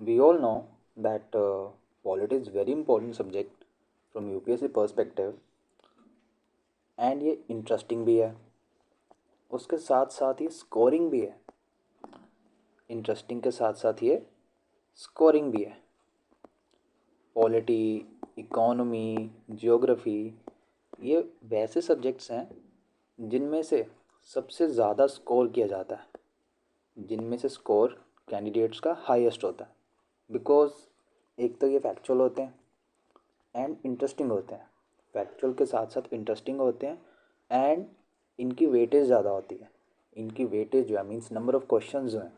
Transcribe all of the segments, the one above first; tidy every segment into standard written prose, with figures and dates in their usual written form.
We all know that polity is very important subject from UPSC perspective and ये interesting भी है। उसके साथ साथ ये स्कोरिंग भी है। इंटरेस्टिंग के साथ साथ ये स्कोरिंग भी है। पॉलिटी, इकोनॉमी, जियोग्राफी ये वैसे सब्जेक्ट्स हैं जिनमें से सबसे ज़्यादा स्कोर किया जाता है, जिनमें से स्कोर कैंडिडेट्स का हाईएस्ट होता है। बिकॉज एक तो ये फैक्चुअल होते हैं एंड इंटरेस्टिंग होते हैं। फैक्चुअल के साथ साथ इंटरेस्टिंग होते हैं एंड इनकी वेटेज ज़्यादा होती है। इनकी वेटेज जो है मीन्स नंबर ऑफ़ क्वेश्चंस जो हैं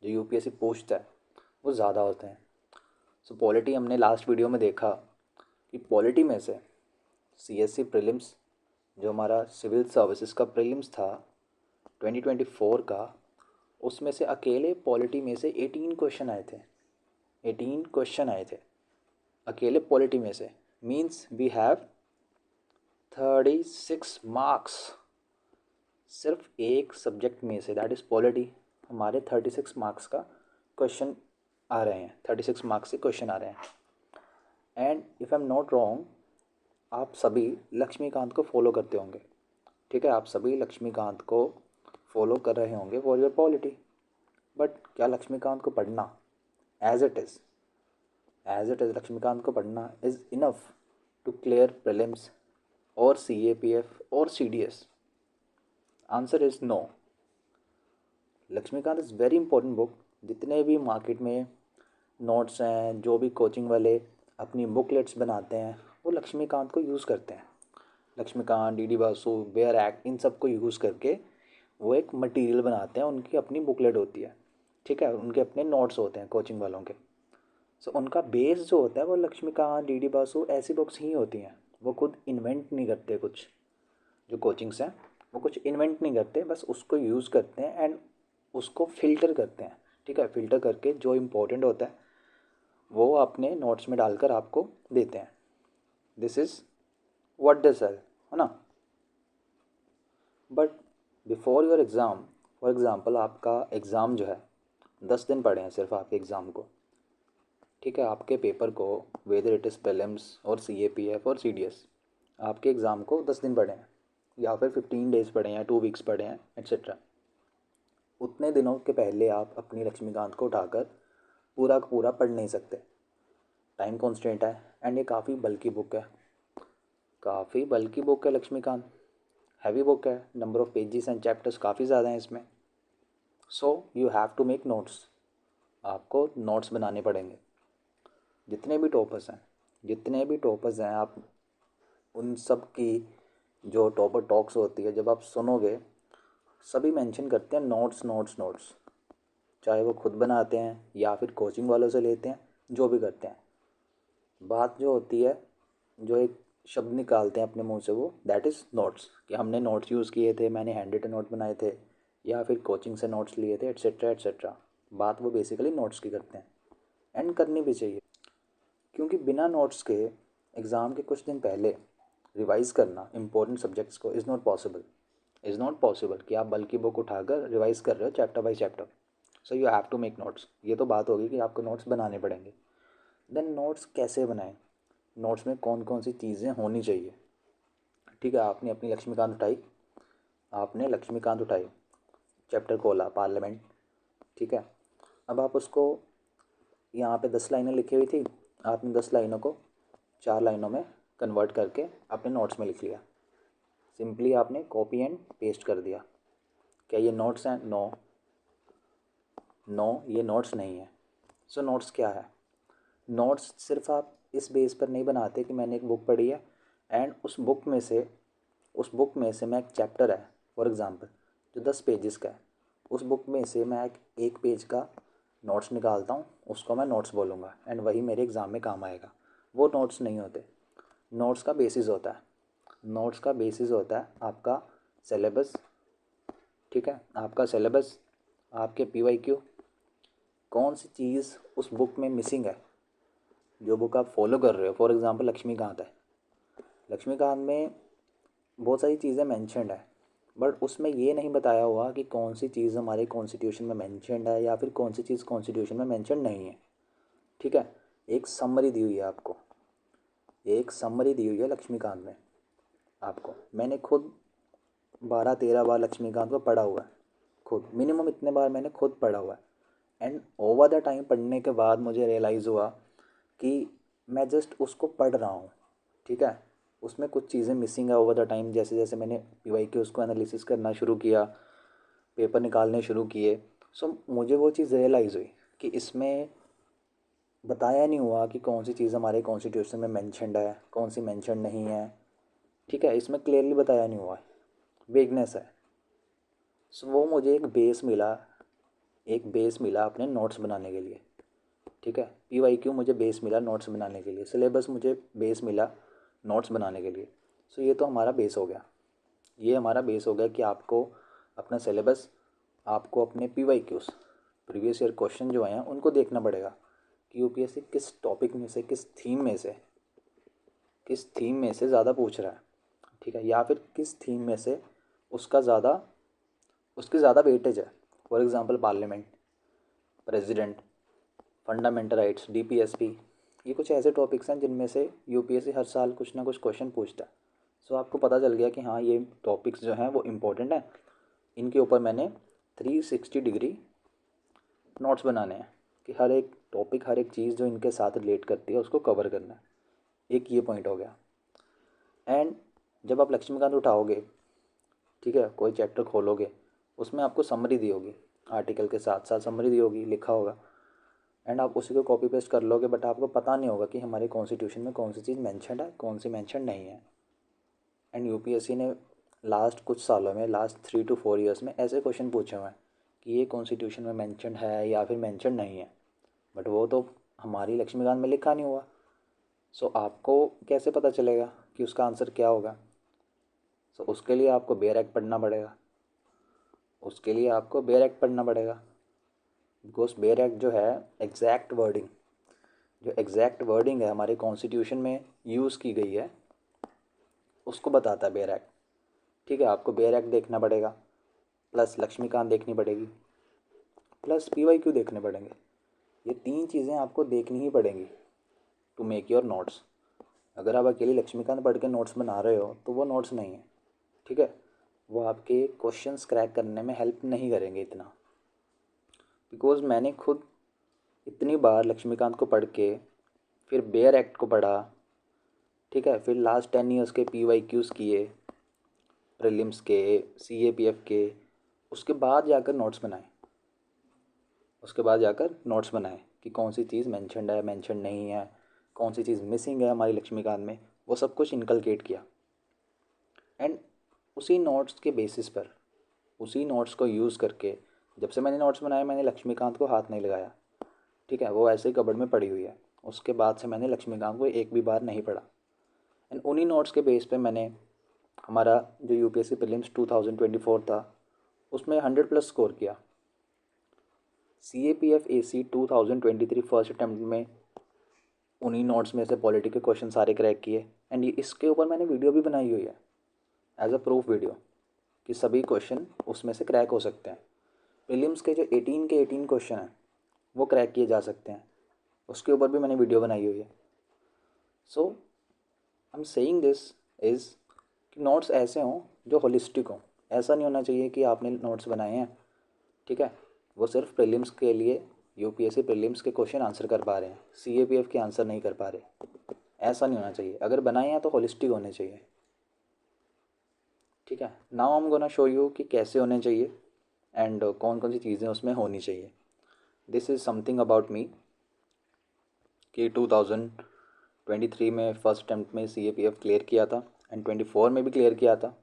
जो यूपीएससी पूछता है वो ज़्यादा होते हैं। सो पॉलिटी हमने लास्ट वीडियो में देखा कि पॉलिटी में से सीएससी प्रीलिम्स जो हमारा सिविल सर्विसेज का प्रीलिम्स था 2024 का, उसमें से अकेले पॉलिटी में से 18 क्वेश्चन आए थे। 18 क्वेश्चन आए थे अकेले पॉलिटी में से। मीन्स वी हैव 36 मार्क्स सिर्फ एक सब्जेक्ट में से, दैट इज़ पॉलिटी। हमारे 36 मार्क्स का क्वेश्चन आ रहे हैं, 36 मार्क्स से क्वेश्चन आ रहे हैं। And if I am not wrong, आप सभी लक्ष्मीकांत को फॉलो करते होंगे। ठीक है, आप सभी लक्ष्मीकांत को फॉलो कर रहे होंगे फॉर योर पॉलिटी। बट क्या लक्ष्मीकांत को पढ़ना एज इट इज़ लक्ष्मीकांत को पढ़ना is enough to clear prelims और CAPF और CDS? Answer is no. Laxmikant is very important book. जितने भी मार्केट में नोट्स हैं, जो भी कोचिंग वाले अपनी बुकलेट्स बनाते हैं, वो लक्ष्मीकांत को यूज़ करते हैं। Laxmikanth, DD Basu, bare act, इन सब को यूज़ करके वो एक मटेरियल बनाते हैं। उनकी अपनी बुकलेट होती है, ठीक है, उनके अपने नोट्स होते हैं कोचिंग वालों के। सो उनका बेस जो होता है वो लक्ष्मीकांत, DD बासु ऐसी बुक्स ही होती हैं। वो खुद इन्वेंट नहीं करते। कुछ जो कोचिंग्स हैं वो कुछ इन्वेंट नहीं करते, बस उसको यूज़ करते हैं एंड उसको फ़िल्टर करते हैं। ठीक है, फ़िल्टर करके जो इम्पोर्टेंट होता है वो अपने नोट्स में डालकर आपको देते हैं। This is what they sell, है ना। But before your exam, for example आपका एग्ज़ाम जो है 10 दिन पड़े हैं सिर्फ आपके एग्ज़ाम को। ठीक है, आपके पेपर को, वेदर इट इज़ प्रीलिम्स और CAPF और CDS, आपके एग्ज़ाम को 10 दिन पड़े हैं या फिर 15 डेज़ पड़े हैं, 2 वीक्स पड़े हैं, एट्सेट्रा। उतने दिनों के पहले आप अपनी लक्ष्मीकांत को उठाकर पूरा का पूरा पढ़ नहीं सकते। टाइम कॉन्स्टेंट है एंड ये काफ़ी बल्कि बुक है। काफ़ी बल्कि बुक है लक्ष्मीकांत, हैवी बुक है। Number of pages and chapters काफ़ी ज़्यादा हैं इसमें। So you have to make notes. आपको नोट्स बनाने पड़ेंगे। जितने भी टॉपर्स हैं आप उन सब की जो टॉपर टॉक्स होती है जब आप सुनोगे, सभी मेंशन करते हैं नोट्स नोट्स नोट्स। चाहे वो खुद बनाते हैं या फिर कोचिंग वालों से लेते हैं, जो भी करते हैं। बात जो होती है, जो एक शब्द निकालते हैं अपने मुंह से, वो दैट इज़ नोट्स। कि हमने नोट्स यूज़ किए थे, मैंने हैंड रिटन नोट बनाए थे या फिर कोचिंग से नोट्स लिए थे, एट्सेट्रा एट्सेट्रा। बात वो बेसिकली नोट्स की करते हैं एंड करनी भी चाहिए। क्योंकि बिना नोट्स के एग्ज़ाम के कुछ दिन पहले रिवाइज़ करना इंपॉर्टेंट सब्जेक्ट्स को इज़ नॉट पॉसिबल कि आप बल्कि बुक उठाकर रिवाइज़ कर रहे हो chapter by chapter. So you have to make notes. ये तो बात होगी कि आपको नोट्स बनाने पड़ेंगे। देन नोट्स कैसे बनाएं, नोट्स में कौन कौन सी चीज़ें होनी चाहिए। ठीक है, आपने लक्ष्मीकांत उठाई, चैप्टर खोला पार्लियामेंट। ठीक है, अब आप उसको, यहाँ पे 10 लाइनें लिखी हुई थी, आपने 10 लाइनों को 4 लाइनों में कन्वर्ट करके अपने नोट्स में लिख लिया। सिंपली आपने कॉपी एंड पेस्ट कर दिया। क्या ये नोट्स हैं? नो, ये नोट्स नहीं है। सो नोट्स क्या है? नोट्स सिर्फ आप इस बेस पर नहीं बनाते कि मैंने एक बुक पढ़ी है एंड उस बुक में से मैं एक चैप्टर है फॉर एग्ज़ाम्पल जो 10 पेजेस का है, उस बुक में से मैं एक पेज का नोट्स निकालता हूँ, उसको मैं नोट्स बोलूँगा एंड वही मेरे एग्ज़ाम में काम आएगा। वो नोट्स नहीं होते। नोट्स का बेसिस होता है आपका सिलेबस। ठीक है, आपका सिलेबस, आपके PYQ, कौन सी चीज़ उस बुक में मिसिंग है जो बुक आप फॉलो कर रहे हो। फॉर एग्ज़ाम्पल लक्ष्मीकांत है, लक्ष्मीकांत में बहुत सारी चीज़ें मेंशन्ड है, बट उसमें ये नहीं बताया हुआ कि कौन सी चीज़ हमारे कॉन्स्टिट्यूशन में मेंशन्ड है या फिर कौन सी चीज़ कॉन्स्टिट्यूशन में मेंशन नहीं है। ठीक है, एक समरी दी हुई है आपको, एक समरी दी हुई है लक्ष्मीकांत में आपको। मैंने खुद 12-13 बार लक्ष्मीकांत को पढ़ा हुआ है, खुद मिनिमम इतने बार मैंने खुद पढ़ा हुआ है। एंड ओवर द टाइम पढ़ने के बाद मुझे रियलाइज़ हुआ कि मैं जस्ट उसको पढ़ रहा हूँ, ठीक है, उसमें कुछ चीज़ें मिसिंग है ओवर द टाइम। जैसे जैसे मैंने पीवाई के उसको एनालिसिस करना शुरू किया, पेपर निकालने शुरू किए, सो मुझे वो चीज़ रियलाइज़ हुई कि इसमें बताया नहीं हुआ कि कौन सी चीज़ हमारे कॉन्स्टिट्यूशन में मेंशन्ड है, कौन सी मेंशन नहीं है, ठीक है, इसमें क्लियरली बताया नहीं हुआ है, वेगनेस है। सो वो मुझे एक बेस मिला, एक बेस मिला अपने नोट्स बनाने के लिए, ठीक है। पीवाईक्यू मुझे बेस मिला नोट्स बनाने के लिए, सिलेबस मुझे बेस मिला नोट्स बनाने के लिए। सो ये तो हमारा बेस हो गया, ये हमारा बेस हो गया कि आपको अपना सिलेबस, आपको अपने पीवाईक्यूज़, प्रीवियस ईयर क्वेश्चन जो हैं उनको देखना पड़ेगा कि यूपीएससी किस टॉपिक में से, किस थीम में से, किस थीम में से ज़्यादा पूछ रहा है, ठीक है, या फिर किस थीम में से उसका ज़्यादा, उसकी ज़्यादा वेटेज है। For example parliament, president, fundamental rights, DPSP, ये कुछ ऐसे टॉपिक्स हैं जिनमें से यूपीएससी हर साल कुछ ना कुछ क्वेश्चन पूछता है। सो आपको पता चल गया कि हाँ ये टॉपिक्स जो हैं वो इम्पोर्टेंट हैं, इनके ऊपर मैंने 360 डिग्री नोट्स बनाने हैं कि हर एक टॉपिक, हर एक चीज़ जो इनके साथ रिलेट करती है उसको कवर करना है। एक ये पॉइंट हो गया। एंड जब आप लक्ष्मीकांत उठाओगे, ठीक है, कोई चैप्टर खोलोगे, उसमें आपको समरी दी होगी, आर्टिकल के साथ साथ समरी दी होगी, लिखा होगा, एंड आप उसी को कॉपी पेस्ट कर लोगे, बट आपको पता नहीं होगा कि हमारे कॉन्स्टिट्यूशन में कौन सी चीज़ मेंशन है, कौन सी मेंशन नहीं है। एंड यूपीएससी ने लास्ट कुछ सालों में, लास्ट 3 to 4 ईयर्स में ऐसे क्वेश्चन पूछे हुए हैं कि ये कॉन्स्टिट्यूशन में मेंशन है या फिर मेंशन नहीं है, बट वो तो हमारी लक्ष्मीकांत में लिखा नहीं हुआ। सो आपको कैसे पता चलेगा कि उसका आंसर क्या होगा? सो उसके लिए आपको बेयर एक्ट पढ़ना पड़ेगा, उसके लिए आपको बेयर एक्ट पढ़ना पड़ेगा, बिकॉज बेयर एक्ट जो है एग्जैक्ट वर्डिंग, जो एग्जैक्ट वर्डिंग है हमारे कॉन्स्टिट्यूशन में यूज़ की गई है उसको बताता है बेयर एक्ट, ठीक है। आपको बेयर एक्ट देखना पड़ेगा, प्लस लक्ष्मीकांत देखनी पड़ेगी, प्लस पीवाईक्यू देखने पड़ेंगे। ये 3 चीज़ें आपको देखनी ही पड़ेंगी टू मेक योर नोट्स। अगर आप अकेली लक्ष्मीकांत पढ़ के नोट्स बना रहे हो तो वो नोट्स नहीं है, ठीक है, वो आपके क्वेश्चंस क्रैक करने में हेल्प नहीं करेंगे इतना। बिकॉज मैंने खुद इतनी बार लक्ष्मीकांत को पढ़ के फिर बेयर एक्ट को पढ़ा, ठीक है, फिर लास्ट 10 ईयर्स के पीवाईक्यूज़ किए, प्रीलिम्स के, सीएपीएफ के, उसके बाद जाकर नोट्स बनाए, उसके बाद जाकर नोट्स बनाए कि कौन सी चीज़ मेंशन्ड है, मेंशन नहीं है, कौन सी चीज़ मिसिंग है हमारी लक्ष्मीकांत में, वो सब कुछ इनकलकेट किया। एंड उसी नोट्स के बेसिस पर, उसी नोट्स को यूज़ करके, जब से मैंने नोट्स बनाए मैंने लक्ष्मीकांत को हाथ नहीं लगाया, ठीक है, वो ऐसे ही कबर्ड में पड़ी हुई है। उसके बाद से मैंने लक्ष्मीकांत को एक भी बार नहीं पढ़ा। एंड उन्हीं नोट्स के बेस पे मैंने हमारा जो यूपीएससी प्रीलिम्स 2024 था उसमें 100+ स्कोर किया। सीएपीएफ एसी 2023 फर्स्ट अटैम्प्ट में उन्हीं नोट्स में से पॉलिटी के क्वेश्चन सारे क्रैक किए। एंड इसके ऊपर मैंने वीडियो भी बनाई हुई है एज अ प्रूफ वीडियो कि सभी क्वेश्चन उसमें से क्रैक हो सकते हैं। प्रीलिम्स के जो 18 के 18 क्वेश्चन हैं वो क्रैक किए जा सकते हैं, उसके ऊपर भी मैंने वीडियो बनाई हुई है। So I am saying this is कि नोट्स ऐसे हों जो होलिस्टिक हों। ऐसा नहीं होना चाहिए कि आपने नोट्स बनाए हैं, ठीक है, वो सिर्फ प्रीलिम्स के लिए, यूपीएससी प्रीलिम्स के क्वेश्चन आंसर कर पा रहे हैं, सीएपीएफ के आंसर नहीं कर पा रहे, ऐसा नहीं होना चाहिए। अगर बनाए हैं तो होलिस्टिक होने चाहिए, ठीक है। Now I am gonna show you कि कैसे होने चाहिए एंड कौन कौन सी चीज़ें उसमें होनी चाहिए। This is something about me कि 2023 में फर्स्ट अटैम्प्ट में सीएपीएफ क्लियर किया था एंड 24 में भी क्लियर किया था।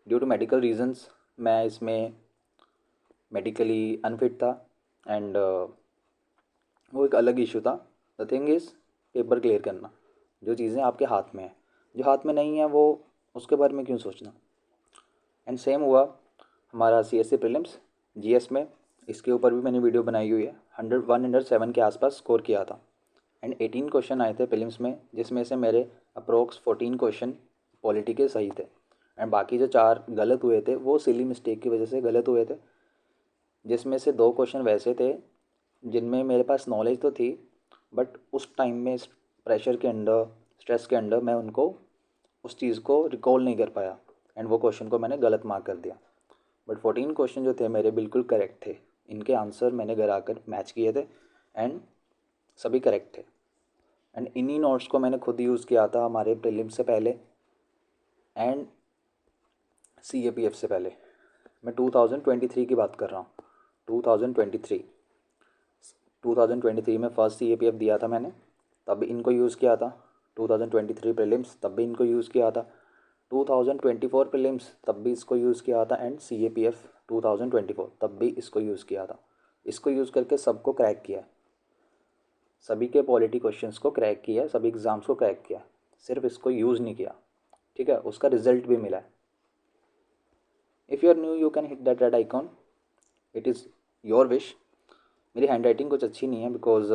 ड्यू टू मेडिकल रीजंस मैं इसमें मेडिकली अनफिट था एंड वो एक अलग इशू था। The thing is paper clear करना, जो चीज़ें आपके हाथ में है, जो हाथ में नहीं है वो उसके बारे में क्यों सोचना। एंड सेम हुआ हमारा सीएससी प्रीलिम्स जीएस में, इसके ऊपर भी मैंने वीडियो बनाई हुई है। 107 के आसपास स्कोर किया था एंड 18 क्वेश्चन आए थे प्रीलिम्स में, जिसमें से मेरे अप्रोक्स 14 क्वेश्चन पॉलिटी के सही थे एंड बाकी जो 4 गलत हुए थे वो सिली मिस्टेक की वजह से गलत हुए थे, जिसमें से 2 क्वेश्चन वैसे थे जिनमें मेरे पास नॉलेज तो थी बट उस टाइम में इस प्रेशर के अंडर, स्ट्रेस के अंडर मैं उनको उस चीज़ को रिकॉल नहीं कर पाया एंड वो क्वेश्चन को मैंने गलत मार्क कर दिया। बट 14 क्वेश्चन जो थे मेरे बिल्कुल करेक्ट थे, इनके आंसर मैंने घर आकर मैच किए थे एंड सभी करेक्ट थे। एंड इन्हीं नोट्स को मैंने खुद यूज़ किया था हमारे प्रीलिम्स से पहले एंड CAPF से पहले। मैं 2023 की बात कर रहा हूँ। 2023 2023 में फर्स्ट CAPF दिया था मैंने, तब इनको यूज़ किया था। 2023 प्रीलिम्स तब भी इनको यूज़ किया था। 2024 प्रीलिम्स तब भी इसको यूज़ किया था एंड CAPF 2024 तब भी इसको यूज़ किया था। इसको यूज़ करके सबको क्रैक किया, सभी के पॉलिटी क्वेश्चंस को क्रैक किया, सभी एग्ज़ाम्स को क्रैक किया, सिर्फ इसको यूज़ नहीं किया। ठीक है, उसका रिजल्ट भी मिला है। If you are new you can hit that red icon, it is your wish. मेरी हैंड राइटिंग कुछ अच्छी नहीं है बिकॉज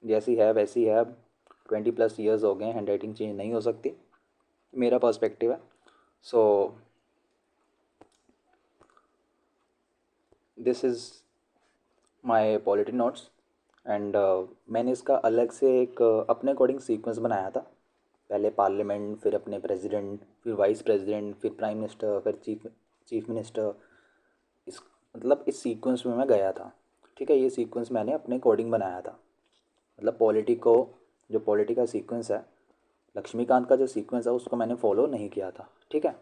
जैसी है वैसी है। 20+ ईयर्स हो गए, हैंड राइटिंग चेंज नहीं हो सकती, मेरा पर्सपेक्टिव है। So this is my polity notes and मैंने इसका अलग से एक अपने अकॉर्डिंग सीक्वेंस बनाया था। पहले पार्लियामेंट, फिर अपने प्रेसिडेंट, फिर वाइस प्रेसिडेंट, फिर प्राइम मिनिस्टर, फिर चीफ मिनिस्टर। इस मतलब इस सीक्वेंस में मैं गया था। ठीक है, ये सीक्वेंस मैंने अपने अकॉर्डिंग बनाया था। मतलब पॉलिटी को, जो पॉलिटी का सीक्वेंस है, लक्ष्मीकांत का जो सीक्वेंस है उसको मैंने फॉलो नहीं किया था। ठीक है,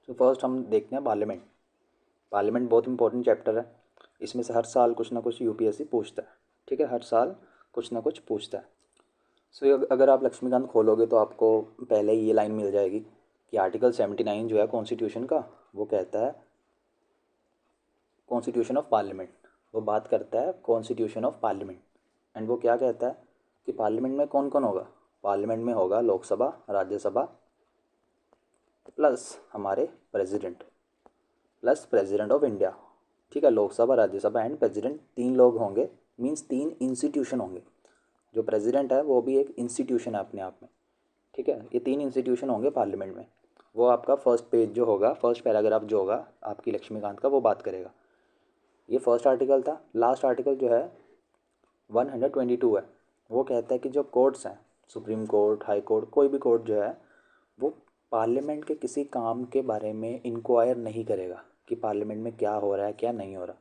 तो फर्स्ट हम देखते हैं पार्लियामेंट। पार्लियामेंट बहुत इंपॉर्टेंट चैप्टर है। इसमें से हर साल कुछ ना कुछ UPSC पूछता है। ठीक है, हर साल कुछ ना कुछ पूछता है। सो अगर आप लक्ष्मीकांत खोलोगे तो आपको पहले ये लाइन मिल जाएगी कि आर्टिकल 79 जो है कॉन्स्टिट्यूशन का, वो कहता है कॉन्स्टिट्यूशन ऑफ पार्लियामेंट। वो बात करता है कॉन्स्टिट्यूशन ऑफ पार्लियामेंट एंड वो क्या कहता है कि पार्लियामेंट में कौन कौन होगा। पार्लियामेंट में होगा लोकसभा, राज्यसभा, प्लस हमारे president, plus president of India. ठीक है, लोकसभा, राज्यसभा एंड प्रेसिडेंट, 3 लोग होंगे, मीन्स 3 इंस्टीट्यूशन होंगे। जो प्रेसिडेंट है वो भी एक इंस्टीट्यूशन है अपने आप में। ठीक है, ये 3 इंस्टीट्यूशन होंगे पार्लियामेंट में। वो आपका फर्स्ट पेज जो होगा, फर्स्ट पैराग्राफ जो होगा आपकी लक्ष्मीकांत का, वो बात करेगा। ये फर्स्ट आर्टिकल था। लास्ट आर्टिकल जो है 122 है। वो कहता है कि जो कोर्ट्स हैं, सुप्रीम कोर्ट, हाई कोर्ट, कोई भी कोर्ट जो है, वो पार्लियामेंट के किसी काम के बारे में इंक्वायर नहीं करेगा कि पार्लियामेंट में क्या हो रहा है क्या नहीं हो रहा।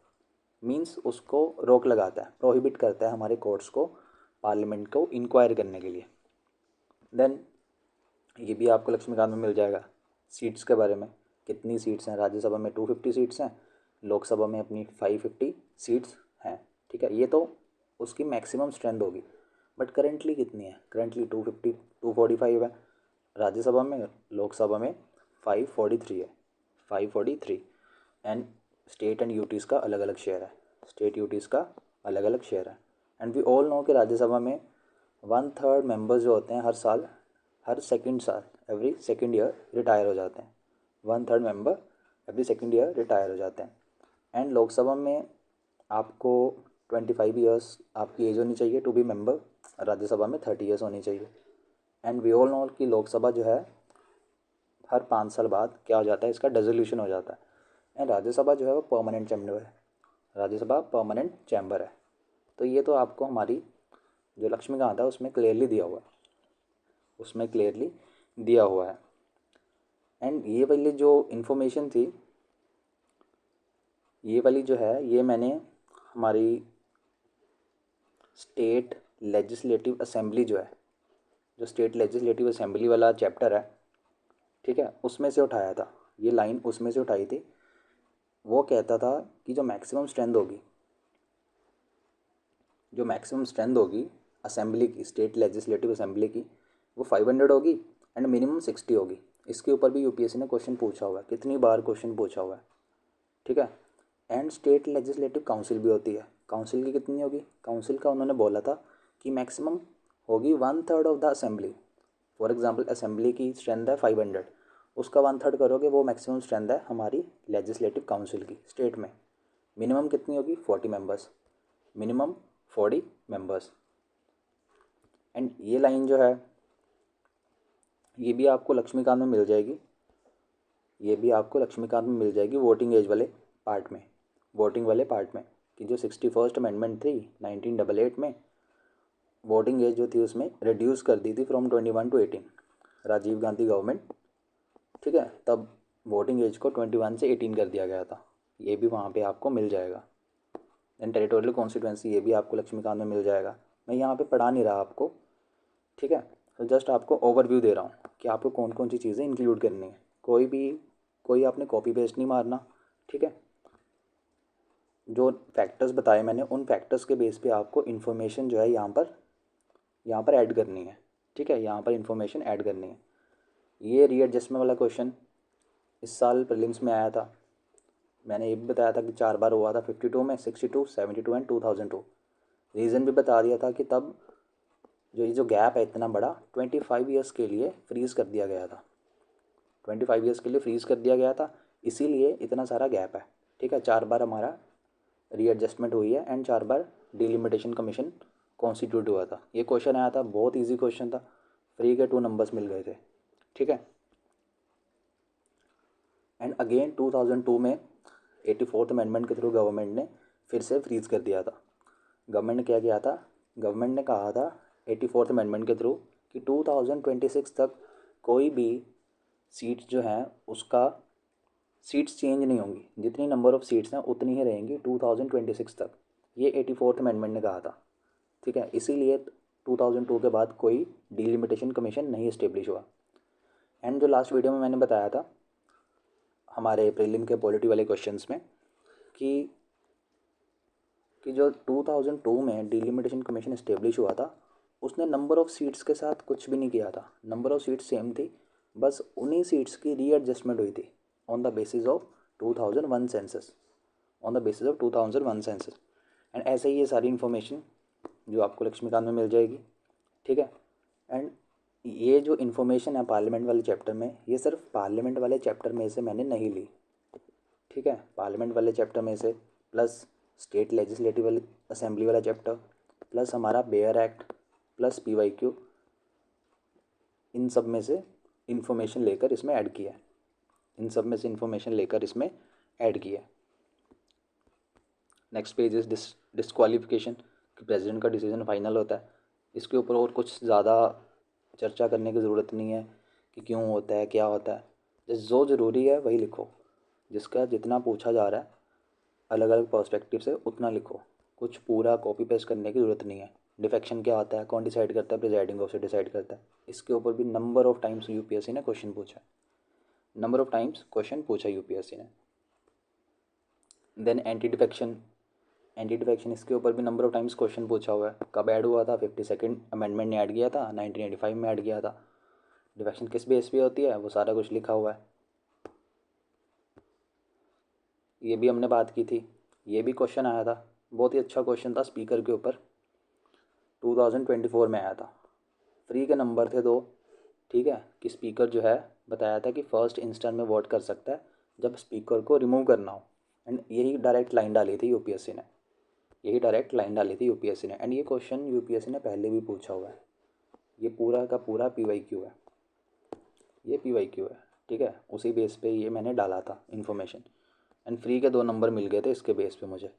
मीन्स उसको रोक लगाता है, प्रोहिबिट करता है हमारे कोर्ट्स को पार्लियामेंट को इंक्वायर करने के लिए। देन ये भी आपको लक्ष्मीकांत में मिल जाएगा सीट्स के बारे में। कितनी सीट्स हैं, राज्यसभा में 250 सीट्स हैं, लोकसभा में अपनी 550 सीट्स हैं। ठीक है, ये तो उसकी मैक्सिमम स्ट्रेंथ होगी। बट करेंटली कितनी है? करेंटली 250 245 है राज्यसभा में, लोकसभा में 543 है, 543। एंड स्टेट एंड यूटीज़ का अलग अलग शेयर है, स्टेट यूटीज़ का अलग अलग शेयर है। एंड वी ऑल नो कि राज्यसभा में 1/3 मेंबर्स जो होते हैं हर साल, हर सेकंड साल, एवरी सेकंड ईयर रिटायर हो जाते हैं। 1/3 member every second year retire हो जाते हैं। एंड लोकसभा में आपको 25 ईयर्स आपकी एज होनी चाहिए टू बी मेंबर, राज्यसभा में 30 ईयर्स होनी चाहिए। एंड वी ऑल नो कि लोकसभा जो है हर 5 साल बाद क्या हो जाता है, इसका डिसोल्यूशन हो जाता है। एंड राज्यसभा जो है वो परमानेंट चैम्बर है, राज्यसभा परमानेंट चैम्बर है। तो ये तो आपको हमारी जो लक्ष्मीकांत है उसमें क्लियरली दिया हुआ है, उसमें क्लियरली दिया हुआ है। एंड ये वाली जो इन्फॉर्मेशन थी, ये वाली जो है, ये मैंने हमारी स्टेट लेजिस्लेटिव असेंबली जो है, जो स्टेट लेजिस्लेटिव असेंबली वाला चैप्टर है, ठीक है, उसमें से उठाया था। ये लाइन उसमें से उठाई थी। वो कहता था कि जो मैक्सिमम स्ट्रेंथ होगी, जो मैक्सिमम स्ट्रेंथ होगी असेंबली की, स्टेट लेजिस्लेटिव असेंबली की, वो 500 होगी एंड मिनिमम 60 होगी। इसके ऊपर भी UPSC ने क्वेश्चन पूछा हुआ है, कितनी बार क्वेश्चन पूछा हुआ है। ठीक है, एंड स्टेट लेजिस्लेटिव काउंसिल भी होती है। काउंसिल की कितनी होगी? काउंसिल का उन्होंने बोला था कि मैक्सिमम होगी 1/3 of the assembly. For example assembly की स्ट्रेंथ है 500, उसका 1/3 करोगे, वो मैक्सिमम स्ट्रेंथ है हमारी लेजिस्लेटिव काउंसिल की स्टेट में। मिनिमम कितनी होगी? 40 मेंबर्स, मिनिमम 40 मेंबर्स। एंड ये लाइन जो है, ये भी आपको लक्ष्मीकांत में मिल जाएगी, ये भी आपको लक्ष्मीकांत में मिल जाएगी वोटिंग एज वाले पार्ट में, वोटिंग वाले पार्ट में, कि जो 61st अमेंडमेंट थी 1988 में, वोटिंग एज जो थी उसमें रिड्यूस कर दी थी from 21 to 18, Rajiv Gandhi government, ठीक है। तब वोटिंग एज को 21 से 18 कर दिया गया था। ये भी वहाँ पे आपको मिल जाएगा। देन टेरिटोरियल कॉन्स्टिट्यूंसी, ये भी आपको लक्ष्मीकांत में मिल जाएगा। मैं यहाँ पे पढ़ा नहीं रहा आपको, ठीक है, तो जस्ट आपको ओवरव्यू दे रहा हूँ कि आपको कौन कौन सी चीज़ें इंक्लूड करनी है। कोई आपने कॉपी पेस्ट नहीं मारना, ठीक है। जो फैक्टर्स बताए मैंने, उन फैक्टर्स के बेस पे आपको इन्फॉर्मेशन जो है यहाँ पर ऐड करनी है, ठीक है। यहाँ पर इन्फॉर्मेशन ऐड करनी है। ये रीएडजस्टमेंट वाला क्वेश्चन इस साल प्रीलिम्स में आया था। मैंने ये भी बताया था कि 4 बार हुआ था, 52 में, 62, 72 एंड 2002। रीज़न भी बता दिया था कि तब ये जो गैप है इतना बड़ा, 25 ईयर्स के लिए फ्रीज़ कर दिया गया था। 25 ईयर्स के लिए फ्रीज़ कर दिया गया था, इसीलिए इतना सारा गैप है, ठीक है। 4 बार हमारा रीएडजस्टमेंट हुई है and 4 bar delimitation commission constitute हुआ था। ये क्वेश्चन आया था, बहुत ईजी क्वेश्चन था, फ्री के 2 नंबर्स मिल गए थे, ठीक है। एंड अगेन 2002 में 84th अमेंडमेंट के थ्रू गवर्नमेंट ने फिर से फ्रीज़ कर दिया था। गवर्नमेंट ने क्या किया था, गवर्नमेंट ने कहा था 84th अमेंडमेंट के थ्रू कि 2026 तक कोई भी सीट जो है उसका सीट्स चेंज नहीं होंगी, जितनी नंबर ऑफ़ सीट्स हैं उतनी ही रहेंगी 2026 तक। ये 84th अमेंडमेंट ने कहा था, ठीक है। इसीलिए 2002 के बाद कोई डिलिमिटेशन कमीशन नहीं इस्टेब्लिश हुआ। एंड जो लास्ट वीडियो में मैंने बताया था हमारे प्रीलिम के पॉलिटी वाले क्वेश्चंस में कि जो 2002 में डिलिमिटेशन कमीशन इस्टेब्लिश हुआ था, उसने नंबर ऑफ़ सीट्स के साथ कुछ भी नहीं किया था। नंबर ऑफ़ सीट्स सेम थी, बस उन्हीं सीट्स की रीएडजस्टमेंट हुई थी on the basis of 2001 census, on the basis of 2001 census. And ऐसे ही ये सारी इन्फॉर्मेशन जो आपको लक्ष्मीकांत में मिल जाएगी, ठीक है। एंड ये जो इन्फॉर्मेशन है पार्लियामेंट वाले चैप्टर में, ये सिर्फ पार्लियामेंट वाले चैप्टर में से मैंने नहीं ली, ठीक है। पार्लियामेंट वाले चैप्टर में से प्लस स्टेट लेजिस्लेटिव असेंबली वाला चैप्टर, प्लस हमारा बेयर एक्ट, प्लस PYQ, इन सब में से इन्फॉर्मेशन लेकर इसमें ऐड किया है, इन सब में से इन्फॉर्मेशन लेकर इसमें ऐड किया है। नेक्स्ट पेज इज डिस्क्वालिफिकेशन, कि प्रेसिडेंट का डिसीजन फाइनल होता है। इसके ऊपर और कुछ ज़्यादा चर्चा करने की ज़रूरत नहीं है कि क्यों होता है, क्या होता है। जो ज़रूरी है वही लिखो, जिसका जितना पूछा जा रहा है अलग अलग पर्सपेक्टिव से उतना लिखो, कुछ पूरा कॉपी पेस्ट करने की ज़रूरत नहीं है। डिफेक्शन क्या होता है, कौन डिसाइड करता है, प्रिजाइडिंग ऑफिसर डिसाइड करता है। इसके ऊपर भी नंबर ऑफ़ टाइम्स UPSC ने क्वेश्चन पूछा, नंबर ऑफ़ टाइम्स क्वेश्चन पूछा UPSC ने। देन एंटी डिफेक्शन, इसके ऊपर भी नंबर ऑफ़ टाइम्स क्वेश्चन पूछा हुआ है। कब ऐड हुआ था, 52nd अमेंडमेंट ने ऐड किया था, 1985 में ऐड किया था। डिफेक्शन किस बेस पे होती है वो सारा कुछ लिखा हुआ है। ये भी हमने बात की थी, ये भी क्वेश्चन आया था, बहुत ही अच्छा क्वेश्चन था स्पीकर के ऊपर, 2024 में आया था। फ्री के नंबर थे 2, ठीक है, कि स्पीकर जो है बताया था कि फर्स्ट इंस्टेंट में वोट कर सकता है जब स्पीकर को रिमूव करना हो। एंड यही डायरेक्ट लाइन डाली थी यूपीएससी ने, एंड ये क्वेश्चन यूपीएससी ने पहले भी पूछा हुआ है। ये पूरा का पूरा PYQ है, ये PYQ है, ठीक है। उसी बेस पे ये मैंने डाला था इन्फॉर्मेशन, एंड फ्री के 2 नंबर मिल गए थे इसके बेस पे मुझे।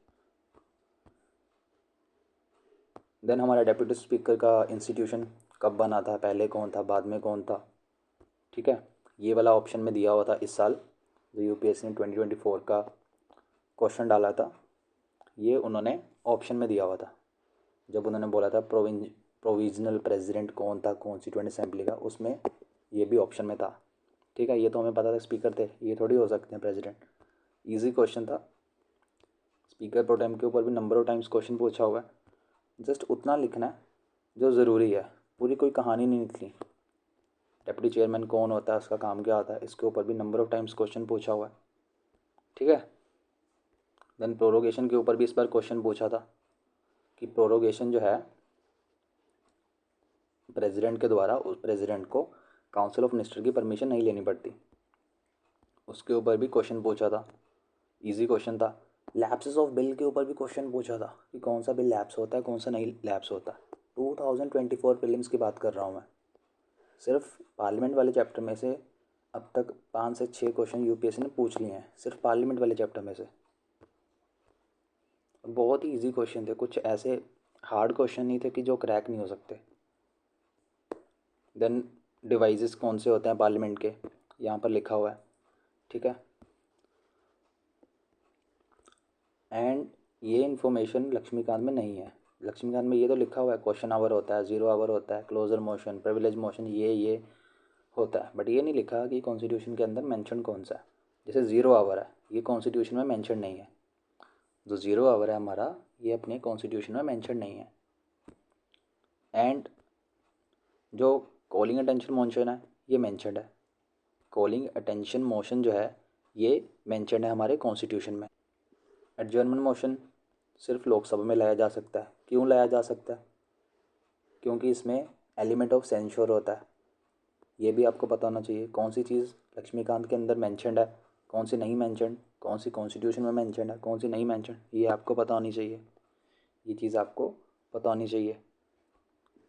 देन हमारा डेप्यूटी स्पीकर का इंस्टीट्यूशन कब बना था, पहले कौन था, बाद में कौन था, ठीक है। ये वाला ऑप्शन में दिया हुआ था इस साल, जो यूपीएससी ने 2024 का क्वेश्चन डाला था, ये उन्होंने ऑप्शन में दिया हुआ था। जब उन्होंने बोला था प्रोविजनल प्रेसिडेंट कौन था कॉन्स्टिट्यूएंट असेंबली का, उसमें ये भी ऑप्शन में था, ठीक है। ये तो हमें पता था स्पीकर थे, ये थोड़ी हो सकते हैं प्रेसिडेंट। ईजी क्वेश्चन था। स्पीकर प्रोटेम के ऊपर भी नंबर ऑफ टाइम्स क्वेश्चन पूछा हुआ है, जस्ट उतना लिखना है जो ज़रूरी है, पूरी कोई कहानी नहीं निकली। डेप्यूटी चेयरमैन कौन होता है, उसका काम क्या होता है, इसके ऊपर भी नंबर ऑफ टाइम्स क्वेश्चन पूछा हुआ है, ठीक है। देन प्रोरोगेशन के ऊपर भी इस बार क्वेश्चन पूछा था कि प्रोरोगेशन जो है प्रेसिडेंट के द्वारा उस प्रेसिडेंट को काउंसिल ऑफ मिनिस्टर की परमिशन नहीं लेनी पड़ती, उसके ऊपर भी क्वेश्चन पूछा था, इजी क्वेश्चन था। लैप्सेस ऑफ बिल के ऊपर भी क्वेश्चन पूछा था कि कौन सा बिल लैप्स होता है, कौन सा नहीं लैप्स होता। 2024 प्रीलिम्स की बात कर रहा हूँ मैं। सिर्फ पार्लियामेंट वाले चैप्टर में से अब तक 5 से 6 क्वेश्चन यूपीएससी ने पूछ लिए हैं, सिर्फ पार्लियामेंट वाले चैप्टर में से। बहुत ही इजी क्वेश्चन थे, कुछ ऐसे हार्ड क्वेश्चन नहीं थे कि जो क्रैक नहीं हो सकते। देन डिवाइसेस कौन से होते हैं पार्लियामेंट के, यहाँ पर लिखा हुआ है, ठीक है। एंड ये इन्फॉर्मेशन लक्ष्मीकांत में नहीं है। लक्ष्मीकांत में ये तो लिखा हुआ है क्वेश्चन आवर होता है, ज़ीरो आवर होता है, क्लोजर मोशन, प्रिविलेज मोशन, ये होता है, बट ये नहीं लिखा कि कॉन्स्टिट्यूशन के अंदर मेंशन कौन सा है। जैसे ज़ीरो आवर है, ये कॉन्स्टिट्यूशन में मेंशन नहीं है। जो ज़ीरो आवर है हमारा, ये अपने कॉन्स्टिट्यूशन में मेंशन नहीं है। एंड जो कॉलिंग अटेंशन मोशन है, ये मेंशनड है। कॉलिंग अटेंशन मोशन जो है, ये मेंशनड है हमारे कॉन्स्टिट्यूशन में। एडजर्नमेंट मोशन सिर्फ लोकसभा में लाया जा सकता है। क्यों लाया जा सकता है? क्योंकि इसमें एलिमेंट ऑफ सेंश्योर होता है। ये भी आपको पता होना चाहिए कौन सी चीज़ लक्ष्मीकांत के अंदर मेंशनड है, कौन सी नहीं मेंशनड, कौन सी कॉन्स्टिट्यूशन में मेंशनड है, कौन सी नहीं मेंशनड, ये आपको पता होनी चाहिए। ये चीज़ आपको पता होनी चाहिए।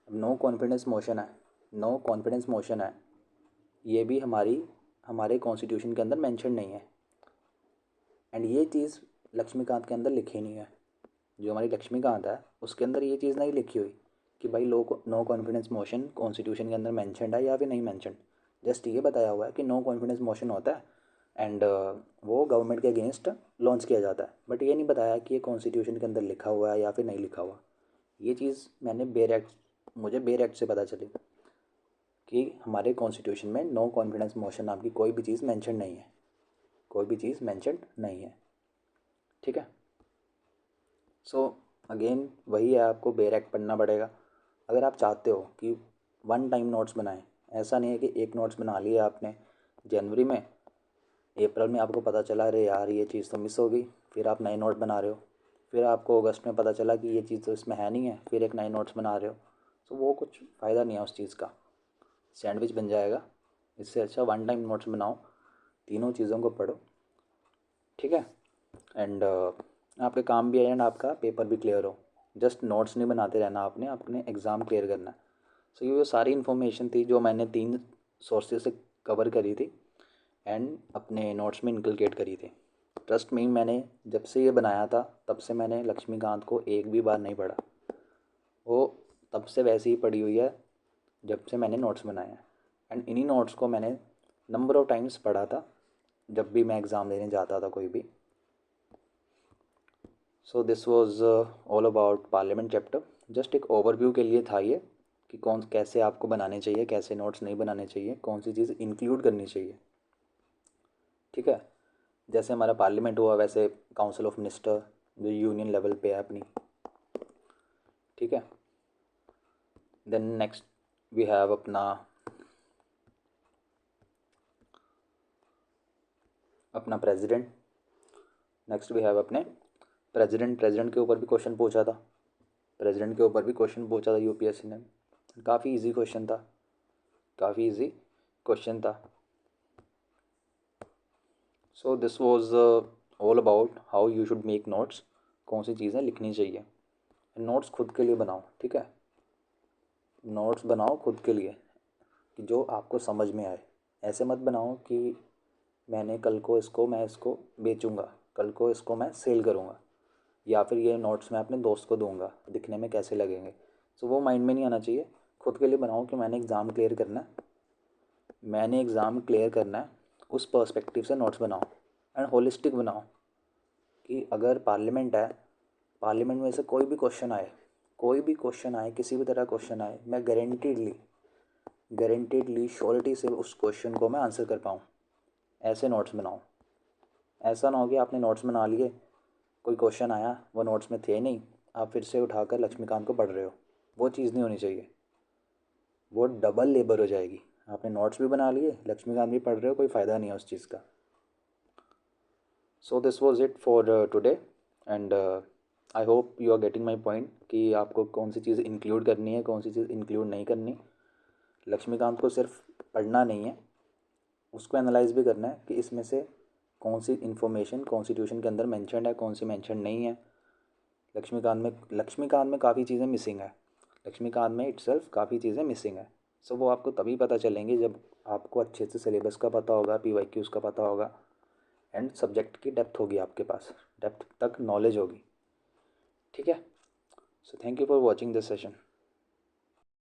अब नो कॉन्फिडेंस मोशन है, नो कॉन्फिडेंस मोशन है, ये भी हमारे कॉन्स्टिट्यूशन के अंदर मेंशन नहीं है। एंड ये चीज़ लक्ष्मीकांत के अंदर लिखी नहीं है। जो हमारी लक्ष्मीकांत है उसके अंदर ये चीज़ नहीं लिखी हुई कि भाई नो कॉन्फिडेंस मोशन कॉन्स्टिट्यूशन के अंदर मेंशनड है या फिर नहीं मेंशनड। जस्ट ये बताया हुआ है कि नो कॉन्फिडेंस मोशन होता है एंड वो गवर्नमेंट के अगेंस्ट लॉन्च किया जाता है, बट ये नहीं बताया कि ये कॉन्स्टिट्यूशन के अंदर लिखा हुआ है या फिर नहीं लिखा हुआ। ये चीज़ मुझे बेर एक्ट से पता चली कि हमारे कॉन्स्टिट्यूशन में नो कॉन्फिडेंस मोशन नाम की कोई भी चीज़ मेंशन नहीं है, कोई भी चीज़ मेंशन नहीं है, ठीक है। सो अगेन वही है, आपको बेर एक्ट पढ़ना पड़ेगा अगर आप चाहते हो कि वन टाइम नोट्स बनाएं। ऐसा नहीं है कि एक नोट्स बना लिया आपने जनवरी में, अप्रैल में आपको पता चला अरे यार ये चीज़ तो मिस हो गई, फिर आप नए नोट बना रहे हो, फिर आपको अगस्त में पता चला कि ये चीज़ तो इसमें है नहीं है, फिर एक नए नोट्स बना रहे हो। तो वो कुछ फ़ायदा नहीं है उस चीज़ का, सैंडविच बन जाएगा। इससे अच्छा वन टाइम नोट्स बनाओ, तीनों चीज़ों को पढ़ो, ठीक है। एंड आपके काम भी आए एंड आपका पेपर भी क्लियर हो। जस्ट नोट्स नहीं बनाते रहना, आपने अपने एग्ज़ाम क्लियर करना है। सो ये सारी इन्फॉर्मेशन थी जो मैंने 3 सोर्सेज से कवर करी थी एंड अपने नोट्स में इनकलकेट करी थी। ट्रस्ट में मैंने जब से ये बनाया था तब से मैंने लक्ष्मीकांत को एक भी बार नहीं पढ़ा। वो तब से वैसे ही पढ़ी हुई है जब से मैंने नोट्स बनाए हैं। एंड इन्हीं नोट्स को मैंने नंबर ऑफ़ टाइम्स पढ़ा था जब भी मैं एग्ज़ाम देने जाता था कोई भी। सो this was all about parliament chapter. Just एक ओवरव्यू के लिए था ये कि कौन कैसे आपको बनाने चाहिए, कैसे नोट्स नहीं बनाने चाहिए, कौन सी चीज़ इंक्लूड करनी चाहिए, ठीक है। जैसे हमारा पार्लियामेंट हुआ वैसे काउंसिल ऑफ मिनिस्टर जो यूनियन लेवल पे है अपनी, ठीक है। देन नेक्स्ट वी हैव अपना प्रेसिडेंट। नेक्स्ट वी हैव अपने प्रेसिडेंट के ऊपर भी क्वेश्चन पूछा था, प्रेसिडेंट के ऊपर भी क्वेश्चन पूछा था यूपीएससी ने। काफ़ी इजी क्वेश्चन था, काफ़ी इजी क्वेश्चन था। सो this was all about how you should make notes, कौन सी चीज़ें लिखनी चाहिए। नोट्स खुद के लिए बनाओ, ठीक है। नोट्स बनाओ खुद के लिए कि जो आपको समझ में आए। ऐसे मत बनाओ कि मैं इसको बेचूंगा, कल को इसको मैं सेल करूंगा, या फिर ये नोट्स मैं अपने दोस्त को दूंगा, दिखने में कैसे लगेंगे। सो वो माइंड में नहीं आना चाहिए। खुद के लिए बनाओ कि मैंने एग्ज़ाम क्लियर करना है, मैंने एग्ज़ाम क्लियर करना है, उस पर्सपेक्टिव से नोट्स बनाओ। एंड होलिस्टिक बनाओ कि अगर पार्लियामेंट है, पार्लियामेंट में से कोई भी क्वेश्चन आए, किसी भी तरह क्वेश्चन आए, मैं गारंटीडली श्योरिटी से उस क्वेश्चन को मैं आंसर कर पाऊँ। ऐसे नोट्स बनाओ। ऐसा ना हो कि आपने नोट्स बना लिए, कोई क्वेश्चन आया वो नोट्स में थे नहीं, आप फिर से उठाकर लक्ष्मीकांत को पढ़ रहे हो। वो चीज़ नहीं होनी चाहिए, वो डबल लेबर हो जाएगी। आपने नोट्स भी बना लिए, लक्ष्मीकांत भी पढ़ रहे हो, कोई फ़ायदा नहीं है उस चीज़ का। So this was it for today and I hope you are getting my point कि आपको कौन सी चीज़ इंक्लूड करनी है, कौन सी चीज़ इंक्लूड नहीं करनी। लक्ष्मीकांत को सिर्फ पढ़ना नहीं है, उसको एनालाइज भी करना है कि इसमें से कौन सी इन्फॉर्मेशन कॉन्स्टिट्यूशन के अंदर मेंशन्ड है, कौन सी मेंशन नहीं है। लक्ष्मीकांत में काफ़ी चीज़ें मिसिंग है, लक्ष्मीकांत में इटसेल्फ काफ़ी चीज़ें मिसिंग है। सो वो आपको तभी पता चलेंगी जब आपको अच्छे से सिलेबस का पता होगा, पीवाईक्यूज़ का पता होगा एंड सब्जेक्ट की डेप्थ होगी, आपके पास डेप्थ तक नॉलेज होगी, ठीक है। So thank you for watching this session.